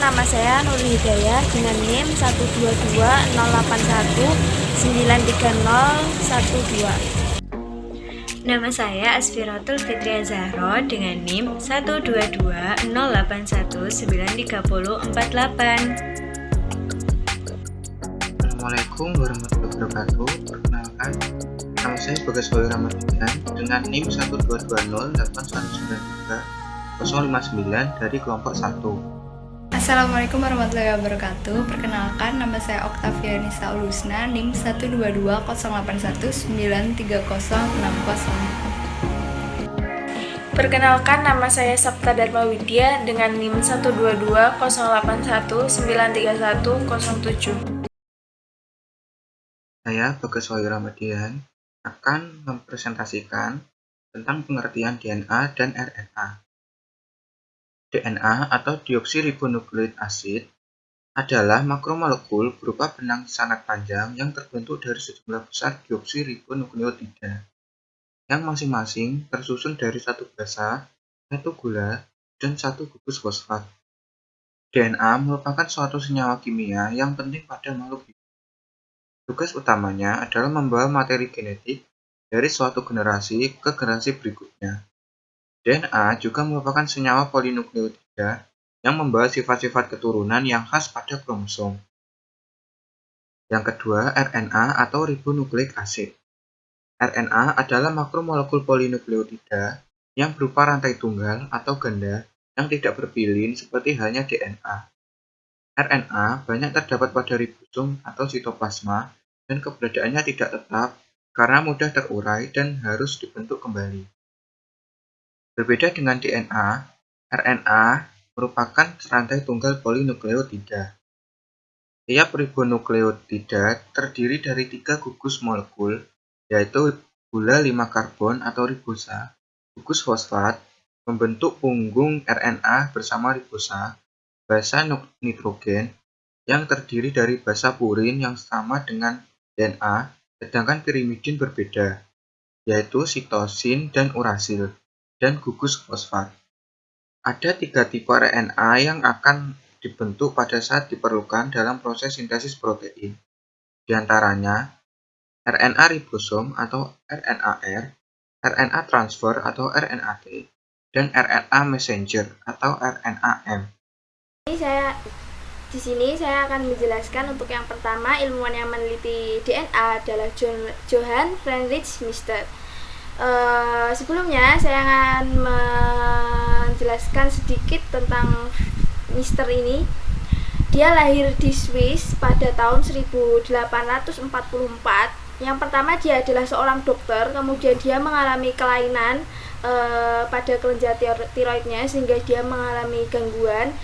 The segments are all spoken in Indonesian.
nama saya Nur Hidayah dengan NIM 12208193012. Nama saya Asfiratul Fitria Zahro dengan NIM 12208193048. Assalamualaikum warahmatullahi wabarakatuh. Perkenalkan, nama saya Bagas Wahyu Ramadhan dengan NIM 12208193059 dari kelompok 1. Assalamualaikum warahmatullahi wabarakatuh. Perkenalkan, nama saya Oktavia Nisa Ulusna, NIM 12208193060. Perkenalkan, nama saya Sapta Dharma Widya dengan NIM 1220819310107. Saya Bagas Wahyu Ramadhan akan mempresentasikan tentang pengertian DNA dan RNA. DNA atau deoksiribonukleik asid adalah makromolekul berupa benang sanak panjang yang terbentuk dari sejumlah besar deoksiribonukleotida yang masing-masing tersusun dari satu basa, satu gula, dan satu gugus fosfat. DNA merupakan suatu senyawa kimia yang penting pada makhluk hidup. Tugas utamanya adalah membawa materi genetik dari suatu generasi ke generasi berikutnya. DNA juga merupakan senyawa polinukleotida yang membawa sifat-sifat keturunan yang khas pada kromosom. Yang kedua, RNA atau ribonukleik asid. RNA adalah makromolekul polinukleotida yang berupa rantai tunggal atau ganda yang tidak berpilin seperti halnya DNA. RNA banyak terdapat pada ribosom atau sitoplasma dan keberadaannya tidak tetap karena mudah terurai dan harus dibentuk kembali. Berbeda dengan DNA, RNA merupakan rantai tunggal polinukleotida. Tiap ribonukleotida terdiri dari 3 gugus molekul, yaitu gula 5 karbon atau ribosa, gugus fosfat, membentuk punggung RNA bersama ribosa, basa nitrogen, yang terdiri dari basa purin yang sama dengan DNA, sedangkan pirimidin berbeda, yaitu sitosin dan urasil, dan gugus fosfat. Ada 3 tipe RNA yang akan dibentuk pada saat diperlukan dalam proses sintesis protein. Di antaranya RNA ribosom atau RNAR, RNA transfer atau RNAT, dan RNA messenger atau RNAM. Di sini saya akan menjelaskan untuk yang pertama, ilmuwan yang meneliti DNA adalah Johann Friedrich Mister. Sebelumnya saya akan menjelaskan sedikit tentang Mister ini. Dia lahir di Swiss pada tahun 1844. Yang pertama, dia adalah seorang dokter, kemudian dia mengalami kelainan pada kelenjar tiroidnya sehingga dia mengalami gangguan,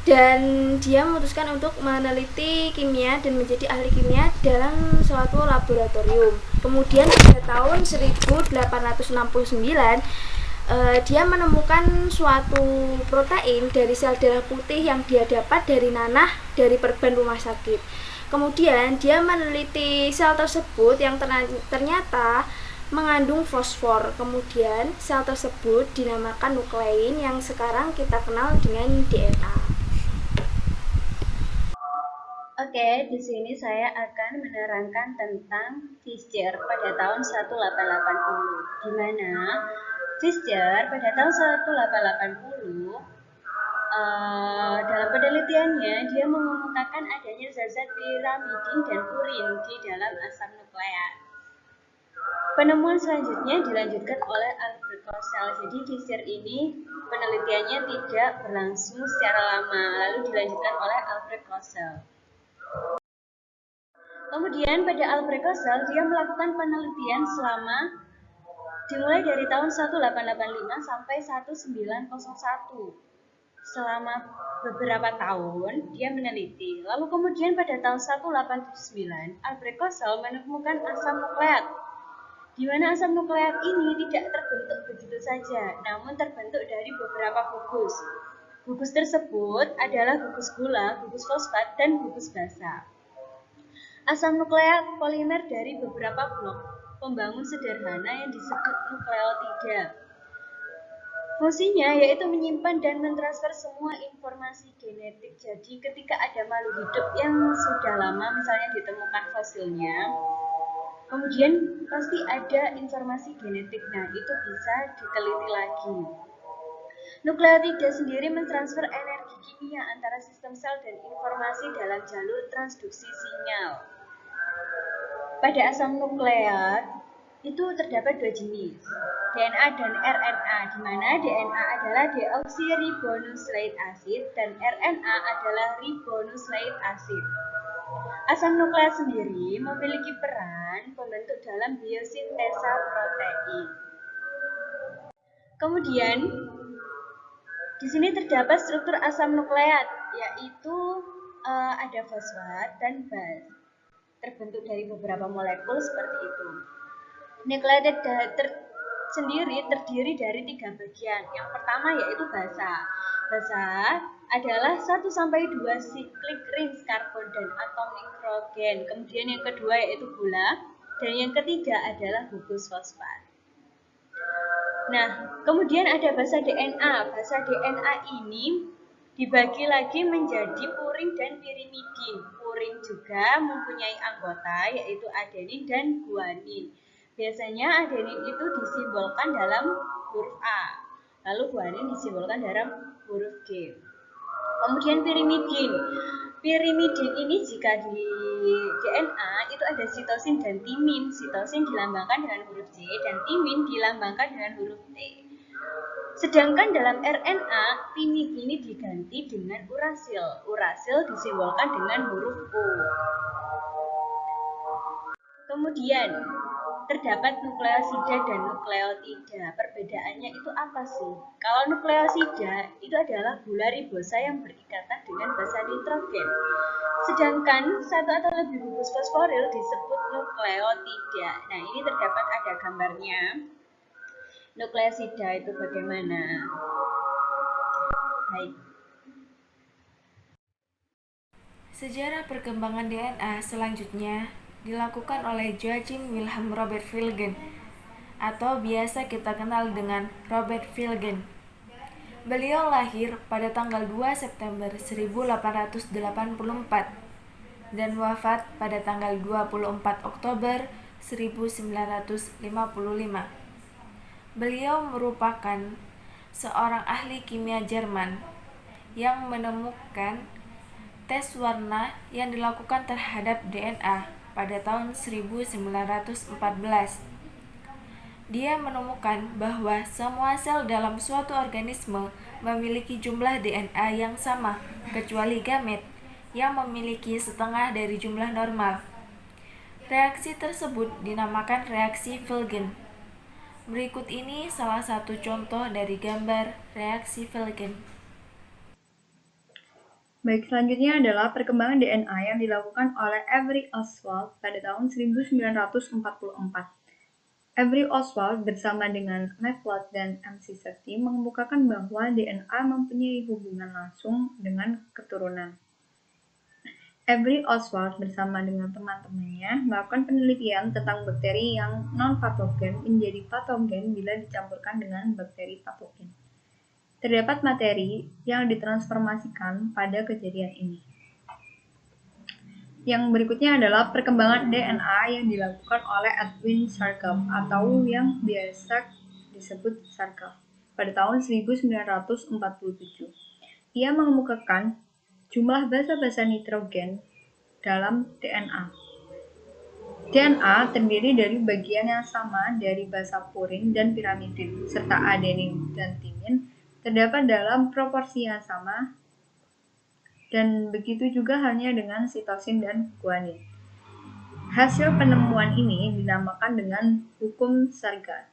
dan dia memutuskan untuk meneliti kimia dan menjadi ahli kimia dalam suatu laboratorium. Kemudian pada tahun 1869 dia menemukan suatu protein dari sel darah putih yang dia dapat dari nanah dari perban rumah sakit. Kemudian dia meneliti sel tersebut yang ternyata mengandung fosfor. Kemudian sel tersebut dinamakan nuklein yang sekarang kita kenal dengan DNA. Oke, di sini saya akan menerangkan tentang Fischer pada tahun 1880, di mana Fischer pada tahun 1880 dalam penelitiannya dia mengemukakan adanya zat-zat pirimidin dan purin di dalam asam nukleat. Penemuan selanjutnya dilanjutkan oleh Alfred Kossel. Jadi Fischer ini penelitiannya tidak berlangsung secara lama, lalu dilanjutkan oleh Alfred Kossel. Kemudian pada Alfred Kossel dia melakukan penelitian dimulai dari tahun 1885 sampai 1901. Selama beberapa tahun dia meneliti. Lalu kemudian pada tahun 1879 Alfred Kossel menemukan asam nukleat, di mana asam nukleat ini tidak terbentuk begitu saja, namun terbentuk dari beberapa gugus. Gugus tersebut adalah gugus gula, gugus fosfat, dan gugus basa. Asam nukleat polimer dari beberapa blok pembangun sederhana yang disebut nukleotida. Fungsinya yaitu menyimpan dan mentransfer semua informasi genetik. Jadi ketika ada makhluk hidup yang sudah lama misalnya ditemukan fosilnya, kemudian pasti ada informasi genetik. Nah, itu bisa diteliti lagi. Nukleotida sendiri mentransfer energi kimia antara sistem sel dan informasi dalam jalur transduksi sinyal. Pada asam nukleat itu terdapat dua jenis, DNA dan RNA, di mana DNA adalah deoksiribonucleic acid dan RNA adalah ribonucleic acid. Asam nukleat sendiri memiliki peran pembentuk dalam biosintesa protein. Kemudian di sini terdapat struktur asam nukleat, yaitu ada fosfat dan baz, terbentuk dari beberapa molekul seperti itu. Nukleotida sendiri terdiri dari 3 bagian. Yang pertama yaitu basa. Basa adalah 1-2 cyclic rings karbon dan atom nitrogen. Kemudian yang kedua yaitu gula, dan yang ketiga adalah gugus fosfat. Nah, kemudian ada basa DNA. Basa DNA ini dibagi lagi menjadi purin dan pirimidin. Purin juga mempunyai anggota yaitu adenin dan guanin. Biasanya adenin itu disimbolkan dalam huruf A, lalu guanin disimbolkan dalam huruf G. Kemudian pirimidin. Pirimidin ini jika di DNA itu ada sitosin dan timin. Sitosin dilambangkan dengan huruf J dan timin dilambangkan dengan huruf T. Sedangkan dalam RNA, timin ini diganti dengan urasil. Urasil disimbolkan dengan huruf O. Kemudian terdapat nukleosida dan nukleotida. Perbedaannya itu apa sih? Kalau nukleosida itu adalah gula ribosa yang berikatan dengan basa nitrogen. Sedangkan satu atau lebih gugus fosforil disebut nukleotida. Nah, ini terdapat ada gambarnya. Nukleosida itu bagaimana? Baik. Sejarah perkembangan DNA selanjutnya dilakukan oleh Joachim Wilhelm Robert Vilgen atau biasa kita kenal dengan Robert Vilgen. Beliau lahir pada tanggal 2 September 1884 dan wafat pada tanggal 24 Oktober 1955. Beliau merupakan seorang ahli kimia Jerman yang menemukan tes warna yang dilakukan terhadap DNA pada tahun 1914. Dia menemukan bahwa semua sel dalam suatu organisme memiliki jumlah DNA yang sama, kecuali gamet yang memiliki setengah dari jumlah normal. Reaksi tersebut dinamakan reaksi Vilgen. Berikut ini salah satu contoh dari gambar reaksi Vilgen. Baik, selanjutnya adalah perkembangan DNA yang dilakukan oleh Avery Oswald pada tahun 1944. Avery Oswald bersama dengan McLeod dan MC30 mengemukakan bahwa DNA mempunyai hubungan langsung dengan keturunan. Avery Oswald bersama dengan teman-temannya melakukan penelitian tentang bakteri yang non-patogen menjadi patogen bila dicampurkan dengan bakteri patogen. Terdapat materi yang ditransformasikan pada kejadian ini. Yang berikutnya adalah perkembangan DNA yang dilakukan oleh Edwin Sarkov atau yang biasa disebut Sarkov pada tahun 1947. Ia mengemukakan jumlah basa-basa nitrogen dalam DNA. DNA terdiri dari bagian yang sama dari basa purin dan pirimidin serta adenin dan timin terdapat dalam proporsi yang sama, dan begitu juga halnya dengan sitosin dan guanin. Hasil penemuan ini dinamakan dengan hukum Sargat.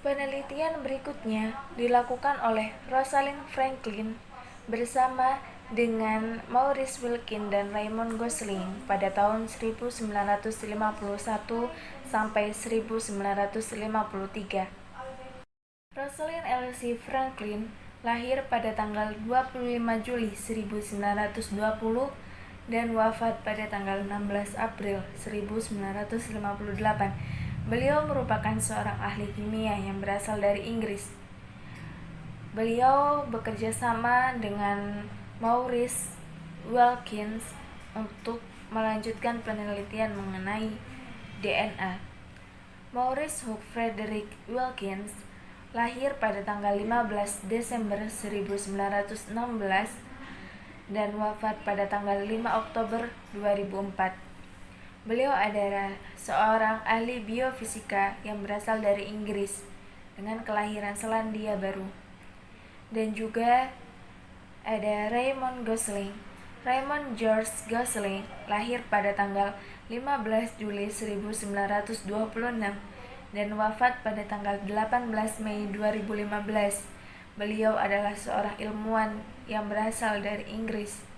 Penelitian berikutnya dilakukan oleh Rosalind Franklin bersama dengan Maurice Wilkin dan Raymond Gosling pada tahun 1951 sampai 1953. Rosalind Elsie Franklin lahir pada tanggal 25 Juli 1920 dan wafat pada tanggal 16 April 1958. Beliau merupakan seorang ahli kimia yang berasal dari Inggris. Beliau bekerja sama dengan Maurice Wilkins untuk melanjutkan penelitian mengenai DNA. Maurice Hugh Frederick Wilkins lahir pada tanggal 15 Desember 1916 dan wafat pada tanggal 5 Oktober 2004. Beliau adalah seorang ahli biofisika yang berasal dari Inggris dengan kelahiran Selandia Baru. Dan juga ada Raymond Gosling. Raymond George Gosling lahir pada tanggal 15 Juli 1926 dan wafat pada tanggal 18 Mei 2015. Beliau adalah seorang ilmuwan yang berasal dari Inggris.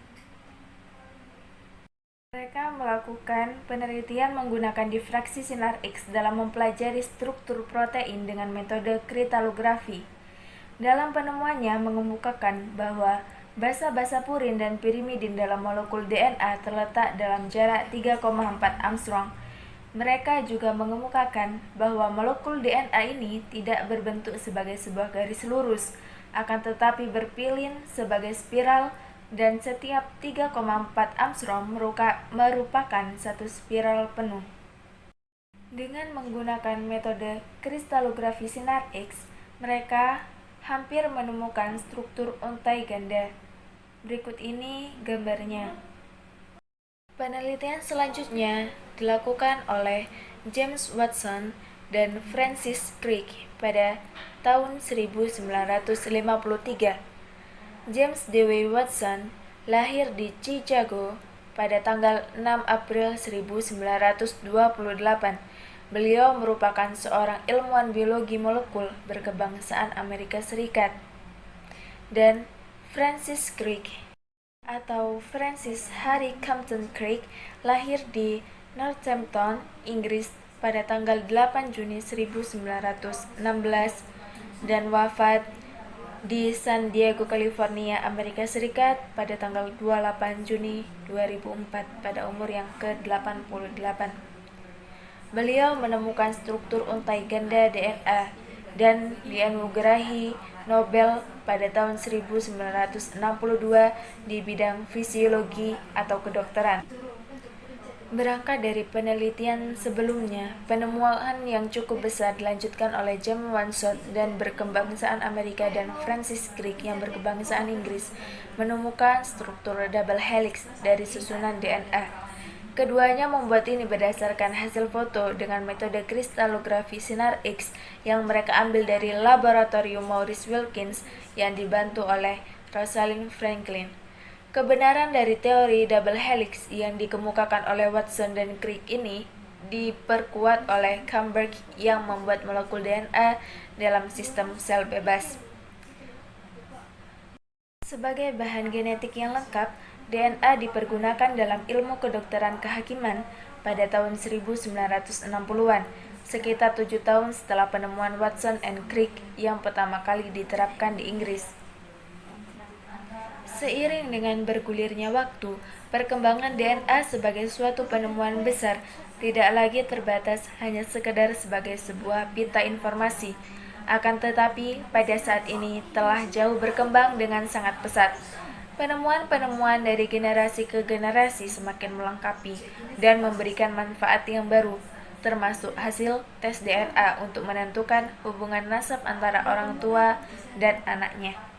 Mereka melakukan penelitian menggunakan difraksi sinar X dalam mempelajari struktur protein dengan metode kristalografi. Dalam penemuannya mengemukakan bahwa basa-basa purin dan pirimidin dalam molekul DNA terletak dalam jarak 3,4 Armstrong. Mereka juga mengemukakan bahwa molekul DNA ini tidak berbentuk sebagai sebuah garis lurus, akan tetapi berpilin sebagai spiral, dan setiap 3,4 Armstrong merupakan satu spiral penuh. Dengan menggunakan metode kristalografi sinar X, mereka hampir menemukan struktur untai ganda. Berikut ini gambarnya. Penelitian selanjutnya dilakukan oleh James Watson dan Francis Crick pada tahun 1953. James Dewey Watson lahir di Chicago pada tanggal 6 April 1928. Beliau merupakan seorang ilmuwan biologi molekul berkebangsaan Amerika Serikat. Dan Francis Crick atau Francis Harry Compton Crick lahir di Northampton, Inggris pada tanggal 8 Juni 1916 dan wafat di San Diego, California, Amerika Serikat pada tanggal 28 Juni 2004 pada umur yang ke-88. Beliau menemukan struktur untai ganda DNA dan dianugerahi Nobel pada tahun 1962 di bidang fisiologi atau kedokteran. Berangkat dari penelitian sebelumnya, penemuan yang cukup besar dilanjutkan oleh James Watson dan berkebangsaan Amerika dan Francis Crick yang berkebangsaan Inggris menemukan struktur double helix dari susunan DNA. Keduanya membuat ini berdasarkan hasil foto dengan metode kristalografi sinar X yang mereka ambil dari laboratorium Maurice Wilkins yang dibantu oleh Rosalind Franklin. Kebenaran dari teori double helix yang dikemukakan oleh Watson dan Crick ini diperkuat oleh Camberg yang membuat molekul DNA dalam sistem sel bebas. Sebagai bahan genetik yang lengkap, DNA dipergunakan dalam ilmu kedokteran kehakiman pada tahun 1960-an, sekitar 7 tahun setelah penemuan Watson and Crick yang pertama kali diterapkan di Inggris. Seiring dengan bergulirnya waktu, perkembangan DNA sebagai suatu penemuan besar tidak lagi terbatas hanya sekedar sebagai sebuah pita informasi. Akan tetapi, pada saat ini telah jauh berkembang dengan sangat pesat. Penemuan-penemuan dari generasi ke generasi semakin melengkapi dan memberikan manfaat yang baru, termasuk hasil tes DNA untuk menentukan hubungan nasab antara orang tua dan anaknya.